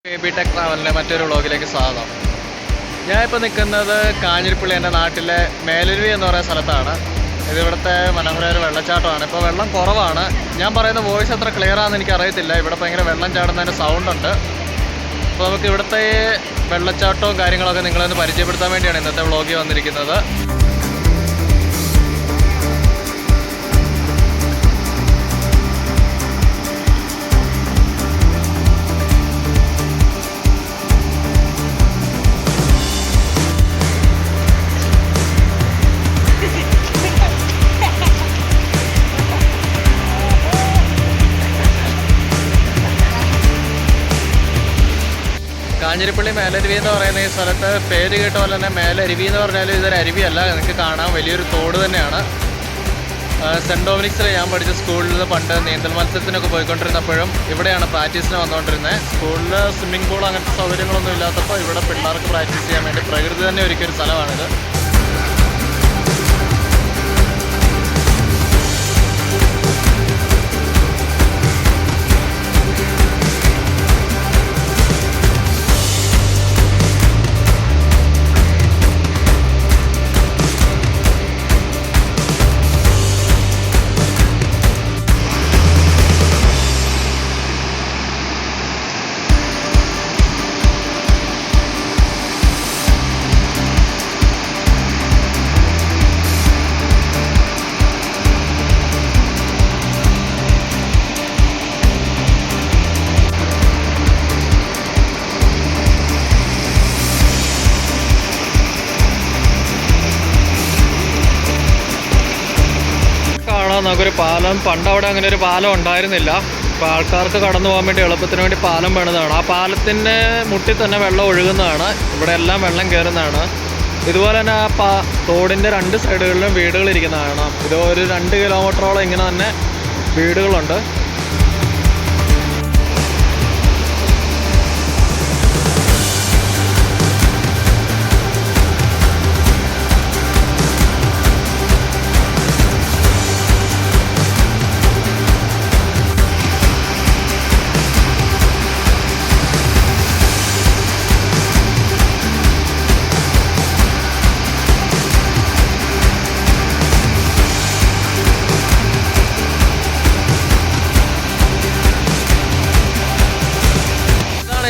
Baby tech ട്രാവലിൻ്റെ മറ്റൊരു വ്ളോഗിലേക്ക് സ്വാഗതം. ഞാനിപ്പോൾ നിൽക്കുന്നത് കാഞ്ഞിരപ്പള്ളി എൻ്റെ നാട്ടിലെ മേലരുവി എന്ന് പറയുന്ന സ്ഥലത്താണ്. ഇതിവിടുത്തെ മനോഹരമായ ഒരു വെള്ളച്ചാട്ടമാണ്. ഇപ്പോൾ വെള്ളം കുറവാണ്. ഞാൻ പറയുന്ന വോയിസ് അത്ര ക്ലിയർ ആണെന്ന് എനിക്കറിയത്തില്ല. ഇവിടെ ഭയങ്കര വെള്ളം ചാടുന്നതിൻ്റെ സൗണ്ടുണ്ട്. അപ്പോൾ നമുക്ക് ഇവിടുത്തെ വെള്ളച്ചാട്ടവും കാര്യങ്ങളൊക്കെ നിങ്ങളൊന്ന് പരിചയപ്പെടുത്താൻ വേണ്ടിയാണ് ഇന്നത്തെ വ്ളോഗിൽ വന്നിരിക്കുന്നത്. കാഞ്ഞിരപ്പള്ളി മേലരുവി എന്ന് പറയുന്ന ഈ സ്ഥലത്ത് പേര് കേട്ട പോലെ തന്നെ മേലരുവി എന്ന് പറഞ്ഞാൽ ഇതൊരു അരുവിയല്ല, നിങ്ങൾക്ക് കാണാൻ വലിയൊരു തോട് തന്നെയാണ്. സെൻറ്റ് ഡൊമിനിക്സിൽ ഞാൻ പഠിച്ച സ്കൂളിൽ നിന്ന് പണ്ട് നീന്തൽ മത്സരത്തിനൊക്കെ പോയിക്കൊണ്ടിരുന്നപ്പോഴും ഇവിടെയാണ് പ്രാക്ടീസിന് വന്നുകൊണ്ടിരുന്നത്. സ്കൂളിൽ സ്വിമ്മിംഗ് പൂൾ അങ്ങനത്തെ സൗകര്യങ്ങളൊന്നും ഇല്ലാത്തപ്പോൾ ഇവിടെ പിള്ളേർക്ക് പ്രാക്ടീസ് ചെയ്യാൻ വേണ്ടി പ്രകൃതി തന്നെ ഒരുക്കിയൊരു സ്ഥലമാണിത്. നമുക്കൊരു പാലം, പണ്ട് അവിടെ അങ്ങനെ ഒരു പാലം ഉണ്ടായിരുന്നില്ല. ഇപ്പോൾ ആൾക്കാർക്ക് കടന്നു പോകാൻ വേണ്ടി എളുപ്പത്തിന് വേണ്ടി പാലം പണിതാണ്. ആ പാലത്തിൻ്റെ മുട്ടിൽ തന്നെ വെള്ളം ഒഴുകുന്നതാണ്. ഇവിടെ എല്ലാം വെള്ളം കയറുന്നതാണ്. ഇതുപോലെ തന്നെ ആ തോടിൻ്റെ രണ്ട് സൈഡുകളിലും വീടുകൾ ഇരിക്കുന്നതാണ്. ഇത് ഒരു 2 കിലോമീറ്ററോളം ഇങ്ങനെ തന്നെ വീടുകളുണ്ട്.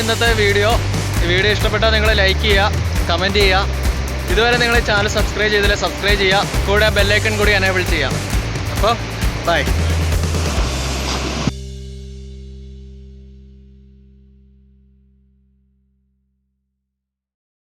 ഇന്നത്തെ വീഡിയോ ഇഷ്ടപ്പെട്ടാൽ നിങ്ങൾ ലൈക്ക് ചെയ്യുക, കമൻറ്റ് ചെയ്യുക. ഇതുവരെ നിങ്ങൾ ചാനൽ സബ്സ്ക്രൈബ് ചെയ്തില്ലേ സബ്സ്ക്രൈബ് ചെയ്യുക. കൂടെ ബെല്ലൈക്കൺ കൂടി എനേബിൾ ചെയ്യുക. അപ്പോൾ ബൈ.